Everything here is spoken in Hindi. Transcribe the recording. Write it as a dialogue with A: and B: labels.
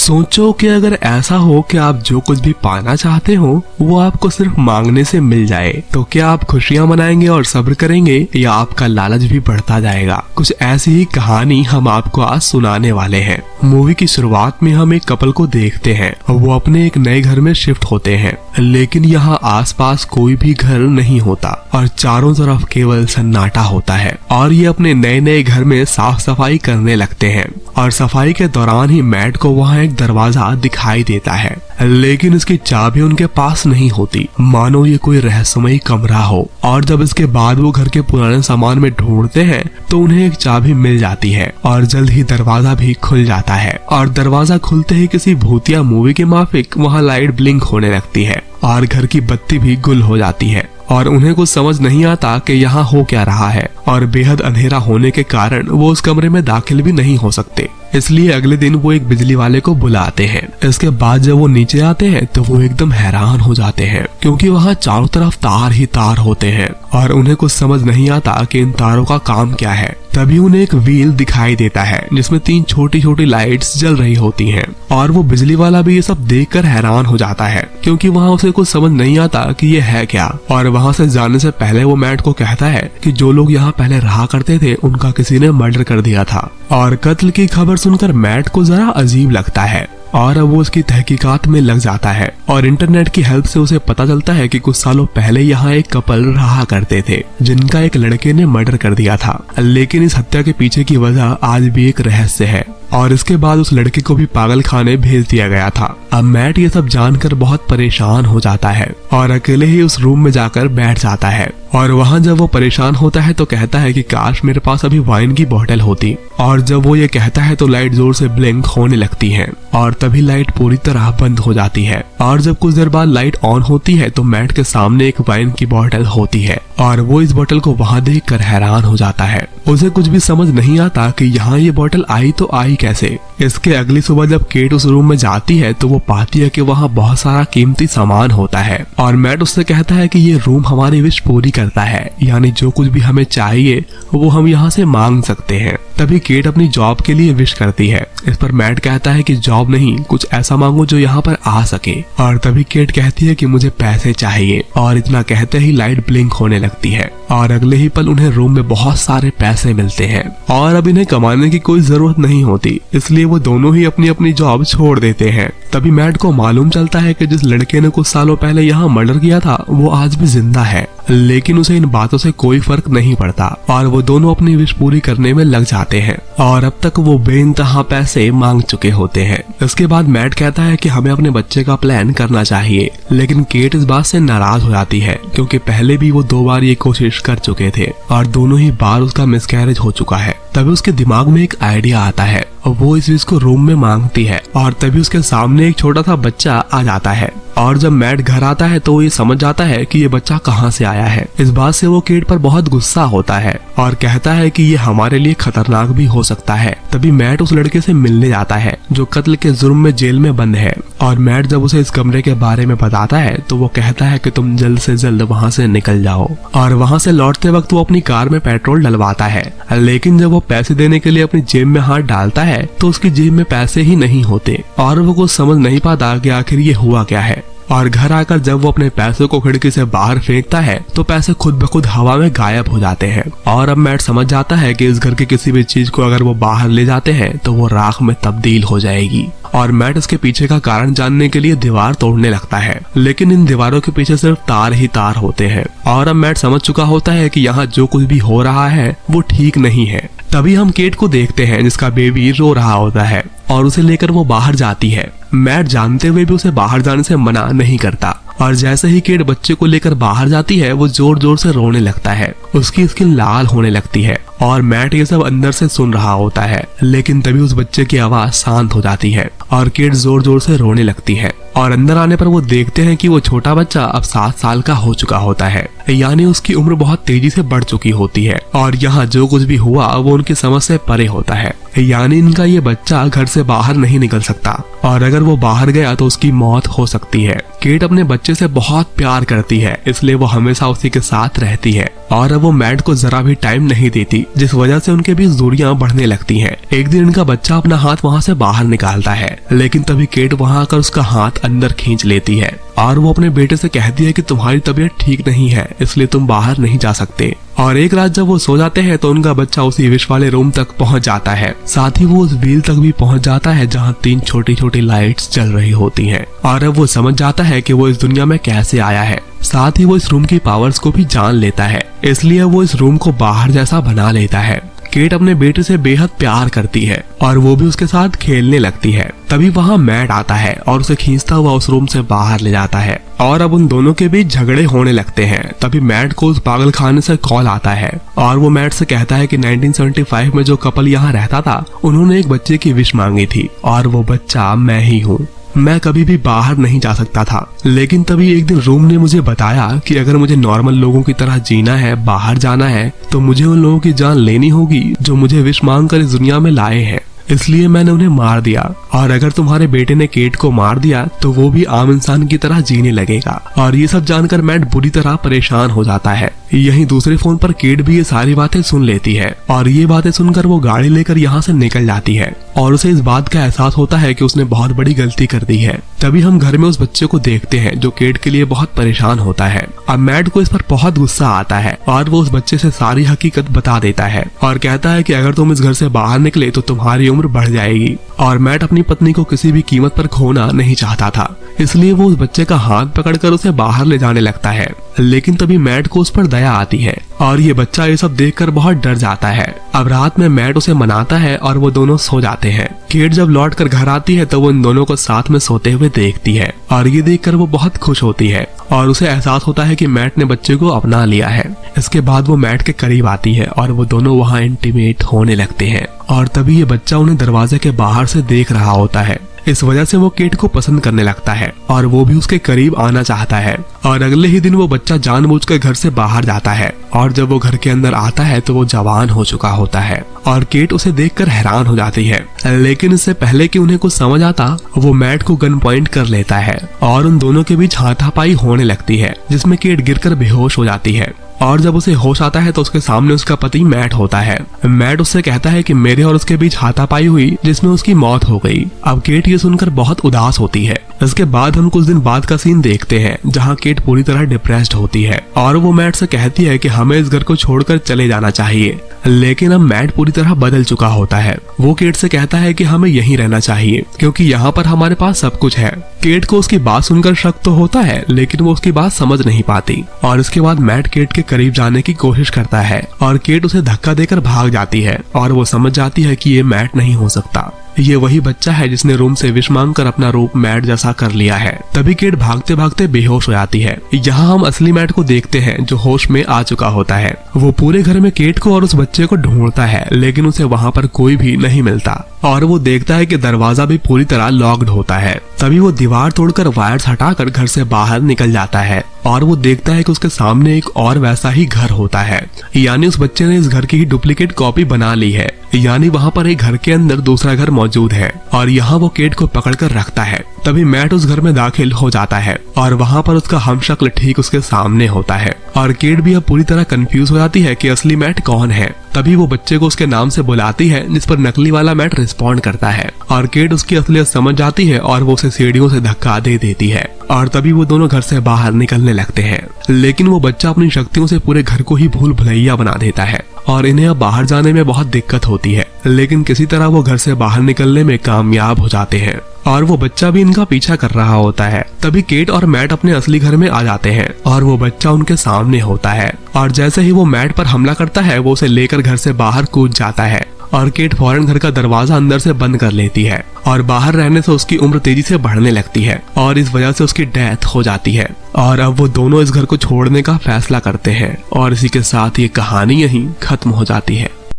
A: सोचो कि अगर ऐसा हो कि आप जो कुछ भी पाना चाहते हो वो आपको सिर्फ मांगने से मिल जाए, तो क्या आप खुशियां मनाएंगे और सब्र करेंगे या आपका लालच भी बढ़ता जाएगा। कुछ ऐसी ही कहानी हम आपको आज सुनाने वाले हैं। मूवी की शुरुआत में हम एक कपल को देखते हैं। वो अपने एक नए घर में शिफ्ट होते हैं, लेकिन यहाँ आसपास कोई भी घर नहीं होता और चारों तरफ केवल सन्नाटा होता है। और ये अपने नए नए घर में साफ सफाई करने लगते हैं और सफाई के दौरान ही मैट को वहाँ एक दरवाजा दिखाई देता है, लेकिन इसकी चाबी उनके पास नहीं होती, मानो ये कोई रहस्यमयी कमरा हो। और जब इसके बाद वो घर के पुराने सामान में ढूंढते हैं तो उन्हें एक चाबी मिल जाती है और जल्द ही दरवाजा भी खुल जाता है। और दरवाजा खुलते ही किसी भूतिया मूवी के माफिक वहाँ लाइट ब्लिंक होने लगती है और घर की बत्ती भी गुल हो जाती है और उन्हें कुछ समझ नहीं आता कि यहाँ हो क्या रहा है। और बेहद अंधेरा होने के कारण वो उस कमरे में दाखिल भी नहीं हो सकते, इसलिए अगले दिन वो एक बिजली वाले को बुलाते हैं। इसके बाद जब वो नीचे आते हैं तो वो एकदम हैरान हो जाते हैं, क्योंकि वहाँ चारों तरफ तार ही तार होते हैं और उन्हें कुछ समझ नहीं आता कि इन तारों का काम क्या है। तभी उन्हें एक व्हील दिखाई देता है जिसमें 3 छोटी छोटी लाइट्स जल रही होती हैं। और वो बिजली वाला भी ये सब देखकर हैरान हो जाता है, क्योंकि वहाँ उसे कुछ समझ नहीं आता कि ये है क्या। और वहाँ से जाने से पहले वो मैट को कहता है कि जो लोग यहाँ पहले रहा करते थे उनका किसी ने मर्डर कर दिया था। और कत्ल की खबर सुनकर मैट को जरा अजीब लगता है और अब वो उसकी तहकीकात में लग जाता है। और इंटरनेट की हेल्प से उसे पता चलता है कि कुछ सालों पहले यहाँ एक कपल रहा करते थे जिनका एक लड़के ने मर्डर कर दिया था, लेकिन इस हत्या के पीछे की वजह आज भी एक रहस्य है। और इसके बाद उस लड़के को भी पागल खाने भेज दिया गया था। अब मैट ये सब जानकर बहुत परेशान हो जाता है और अकेले ही उस रूम में जाकर बैठ जाता है। और वहाँ जब वो परेशान होता है तो कहता है कि काश मेरे पास अभी वाइन की बोतल होती। और जब वो ये कहता है तो लाइट जोर से ब्लिंक होने लगती है और तभी लाइट पूरी तरह बंद हो जाती है। और जब कुछ देर बाद लाइट ऑन होती है तो मैट के सामने एक वाइन की बोतल होती है और वो इस बोतल को वहाँ देखकर हैरान हो जाता है। उसे कुछ भी समझ नहीं आता कि यहाँ ये बोतल आई तो आई कैसे। इसके अगली सुबह जब केट उस रूम में जाती है तो वो पाती है कि वहाँ बहुत सारा कीमती सामान होता है। और मैट उससे कहता है कि ये रूम हमारी विश पूरी करता है, यानी जो कुछ भी हमें चाहिए वो हम यहाँ से मांग सकते हैं। तभी केट अपनी जॉब के लिए विश करती है। इस पर मैट कहता है कि जॉब नहीं, कुछ ऐसा मांगो जो यहाँ पर आ सके। और तभी केट कहती है कि मुझे पैसे चाहिए। और इतना कहते ही लाइट ब्लिंक होने लगती है और अगले ही पल उन्हें रूम में बहुत सारे पैसे मिलते हैं और अब इन्हें कमाने की कोई जरूरत नहीं होती, इसलिए वो दोनों ही अपनी अपनी जॉब छोड़ देते हैं। तभी मैट को मालूम चलता है कि जिस लड़के ने कुछ सालों पहले यहाँ मर्डर किया था वो आज भी जिंदा है, लेकिन उसे इन बातों से कोई फर्क नहीं पड़ता और वो दोनों अपनी विश पूरी करने में लग जाते हैं। और अब तक वो बेइंतहा पैसे मांग चुके होते हैं। इसके बाद मैट कहता है कि हमें अपने बच्चे का प्लान करना चाहिए, लेकिन केट इस बात से नाराज हो जाती है, क्योंकि पहले भी वो 2 बार ये कोशिश कर चुके थे और दोनों ही बार उसका मिसकैरेज हो चुका है। तभी उसके दिमाग में एक आइडिया आता है और वो इस विश को रूम में मांगती है और तभी उसके सामने एक छोटा सा बच्चा आ जाता है। और जब मैट घर आता है तो वो ये समझ जाता है कि ये बच्चा कहाँ से आया है। इस बात से वो केट पर बहुत गुस्सा होता है और कहता है कि ये हमारे लिए खतरनाक भी हो सकता है। तभी मैट उस लड़के से मिलने जाता है जो कत्ल के जुर्म में जेल में बंद है। और मैट जब उसे इस कमरे के बारे में बताता है तो वो कहता है कि तुम जल्द से जल्द वहाँ से निकल जाओ। और वहाँ से लौटते वक्त वो अपनी कार में पेट्रोल डलवाता है, लेकिन जब वो पैसे देने के लिए अपनी जेब में हाथ डालता है तो उसकी जेब में पैसे ही नहीं होते और वो कुछ समझ नहीं पाता कि आखिर ये हुआ क्या है। और घर आकर जब वो अपने पैसों को खिड़की से बाहर फेंकता है तो पैसे खुद ब खुद हवा में गायब हो जाते हैं। और अब मैट समझ जाता है कि इस घर की किसी भी चीज को अगर वो बाहर ले जाते हैं तो वो राख में तब्दील हो जाएगी। और मैट इसके पीछे का कारण जानने के लिए दीवार तोड़ने लगता है, लेकिन इन दीवारों के पीछे सिर्फ तार ही तार होते हैं। और अब मैट समझ चुका होता है कि यहाँ जो कुछ भी हो रहा है वो ठीक नहीं है। तभी हम केट को देखते हैं जिसका बेबी रो रहा होता है और उसे लेकर वो बाहर जाती है। मैट जानते हुए भी उसे बाहर जाने से मना नहीं करता और जैसे ही केट बच्चे को लेकर बाहर जाती है वो जोर जोर से रोने लगता है। उसकी स्किन लाल होने लगती है और मैट ये सब अंदर से सुन रहा होता है, लेकिन तभी उस बच्चे की आवाज शांत हो जाती है और केट जोर जोर से रोने लगती है। और अंदर आने पर वो देखते हैं कि वो छोटा बच्चा अब 7 साल का हो चुका होता है, यानी उसकी उम्र बहुत तेजी से बढ़ चुकी होती है। और यहाँ जो कुछ भी हुआ वो उनकी समझ से परे होता है, यानी इनका ये बच्चा घर से बाहर नहीं निकल सकता और अगर वो बाहर गया तो उसकी मौत हो सकती है। केट अपने बच्चे से बहुत प्यार करती है, इसलिए वो हमेशा उसी के साथ रहती है और अब वो मैट को जरा भी टाइम नहीं देती, जिस वजह से उनके बीच दूरियां बढ़ने लगती हैं। एक दिन इनका बच्चा अपना हाथ वहाँ से बाहर निकालता है, लेकिन तभी केट वहाँ आकर उसका हाथ अंदर खींच लेती है और वो अपने बेटे से कहती है कि तुम्हारी तबीयत ठीक नहीं है, इसलिए तुम बाहर नहीं जा सकते। और एक रात जब वो सो जाते हैं तो उनका बच्चा उसी विश वाले रूम तक पहुंच जाता है। साथ ही वो उस व्हील तक भी पहुंच जाता है जहां 3 छोटी छोटी लाइट्स जल रही होती हैं। और अब वो समझ जाता है कि वो इस दुनिया में कैसे आया है। साथ ही वो इस रूम की पावर्स को भी जान लेता है, इसलिए वो इस रूम को बाहर जैसा बना लेता है। केट अपने बेटे से बेहद प्यार करती है और वो भी उसके साथ खेलने लगती है। तभी वहाँ मैट आता है और उसे खींचता हुआ उस रूम से बाहर ले जाता है और अब उन दोनों के बीच झगड़े होने लगते हैं। तभी मैट को उस पागल खाने से कॉल आता है और वो मैट से कहता है कि 1975 में जो कपल यहाँ रहता था उन्होंने एक बच्चे की विश मांगी थी और वो बच्चा मैं ही हूँ। मैं कभी भी बाहर नहीं जा सकता था, लेकिन तभी एक दिन रूम ने मुझे बताया कि अगर मुझे नॉर्मल लोगों की तरह जीना है, बाहर जाना है, तो मुझे उन लोगों की जान लेनी होगी जो मुझे विश मांग कर इस दुनिया में लाए हैं। इसलिए मैंने उन्हें मार दिया और अगर तुम्हारे बेटे ने केट को मार दिया तो वो भी आम इंसान की तरह जीने लगेगा। और ये सब जानकर मैट बुरी तरह परेशान हो जाता है। यहीं दूसरे फोन पर केट भी ये सारी बातें सुन लेती है और ये बातें सुनकर वो गाड़ी लेकर यहाँ से निकल जाती है और उसे इस बात का एहसास होता है कि उसने बहुत बड़ी गलती कर दी है। तभी हम घर में उस बच्चे को देखते हैं जो केट के लिए बहुत परेशान होता है। अब मैट को इस पर बहुत गुस्सा आता है और वो उस बच्चे से सारी हकीकत बता देता है और कहता है कि अगर तुम इस घर से बाहर निकले तो तुम्हारी उम्र बढ़ जाएगी। और मैट अपनी पत्नी को किसी भी कीमत पर खोना नहीं चाहता था, इसलिए वो उस बच्चे का हाथ पकड़कर उसे बाहर ले जाने लगता है। लेकिन तभी मैट को उस पर दया आती है और ये बच्चा ये सब देखकर बहुत डर जाता है। अब रात में मैट उसे मनाता है और वो दोनों सो जाते हैं। केट जब लौट कर घर आती है तो वो इन दोनों को साथ में सोते हुए देखती है और ये देखकर वो बहुत खुश होती है और उसे एहसास होता है कि मैट ने बच्चे को अपना लिया है। इसके बाद वो मैट के करीब आती है और वो दोनों वहाँ इंटीमेट होने लगते हैं और तभी ये बच्चा उन्हें दरवाजे के बाहर से देख रहा होता है। इस वजह से वो केट को पसंद करने लगता है और वो भी उसके करीब आना चाहता है। और अगले ही दिन वो बच्चा जानबूझकर घर से बाहर जाता है और जब वो घर के अंदर आता है तो वो जवान हो चुका होता है और केट उसे देखकर हैरान हो जाती है। लेकिन इससे पहले कि उन्हें कुछ समझ आता वो मैट को गन पॉइंट कर लेता है और उन दोनों के बीच हाथापाई होने लगती है, जिसमें केट गिरकर बेहोश हो जाती है। और जब उसे होश आता है तो उसके सामने उसका पति मैट होता है। मैट उससे कहता है कि मेरे और उसके बीच हाथापाई हुई जिसमें उसकी मौत हो गई। अब केट ये सुनकर बहुत उदास होती है। इसके बाद हम कुछ दिन बाद का सीन देखते हैं जहाँ केट पूरी तरह डिप्रेस्ड होती है और वो मैट से कहती है कि हमें इस घर को छोड़कर चले जाना चाहिए। लेकिन अब मैट पूरी तरह बदल चुका होता है। वो केट से कहता है कि हमें यहीं रहना चाहिए क्योंकि यहाँ पर हमारे पास सब कुछ है। केट को उसकी बात सुनकर शक तो होता है, लेकिन वो उसकी बात समझ नहीं पाती और इसके बाद मैट केट के करीब जाने की कोशिश करता है और केट उसे धक्का देकर भाग जाती है और वो समझ जाती है कि ये मैट नहीं हो सकता, ये वही बच्चा है जिसने रूम से विश मांगकर अपना रूप मैट जैसा कर लिया है। तभी केट भागते भागते बेहोश हो जाती है। यहाँ हम असली मैट को देखते हैं जो होश में आ चुका होता है। वो पूरे घर में केट को और उस बच्चे को ढूंढता है, लेकिन उसे वहाँ पर कोई भी नहीं मिलता और वो देखता है कि दरवाजा भी पूरी तरह लॉक्ड होता है। तभी वो दीवार तोड़कर वायर्स हटाकर घर से बाहर निकल जाता है और वो देखता है कि उसके सामने एक और वैसा ही घर होता है, यानी उस बच्चे ने इस घर की ही डुप्लीकेट कॉपी बना ली है। यानी वहाँ पर एक घर के अंदर दूसरा घर मौजूद है और यहाँ वो केट को पकड़कर रखता है। तभी मैट उस घर में दाखिल हो जाता है और वहाँ पर उसका हमशक्ल ठीक उसके सामने होता है और केट भी अब पूरी तरह कंफ्यूज हो जाती है कि असली मैट कौन है। तभी वो बच्चे को उसके नाम से बुलाती है, जिस पर नकली वाला मैट रिस्पॉन्ड करता है और केट उसकी असलियत समझ जाती है और वो उसे सीढ़ियों से धक्का दे देती है और तभी वो दोनों घर से बाहर निकलने लगते हैं। लेकिन वो बच्चा अपनी शक्तियों से पूरे घर को ही भूल भुलैया बना देता है और इन्हें अब बाहर जाने में बहुत दिक्कत होती है, लेकिन किसी तरह वो घर से बाहर निकलने में कामयाब हो जाते हैं और वो बच्चा भी इनका पीछा कर रहा होता है। तभी केट और मैट अपने असली घर में आ जाते हैं और वो बच्चा उनके सामने होता है और जैसे ही वो मैट पर हमला करता है वो उसे लेकर घर से बाहर कूद जाता है और केट फौरन घर का दरवाजा अंदर से बंद कर लेती है और बाहर रहने से उसकी उम्र तेजी से बढ़ने लगती है और इस वजह से उसकी डेथ हो जाती है और अब वो दोनों इस घर को छोड़ने का फैसला करते हैं और इसी के साथ ये कहानी यहीं खत्म हो जाती है।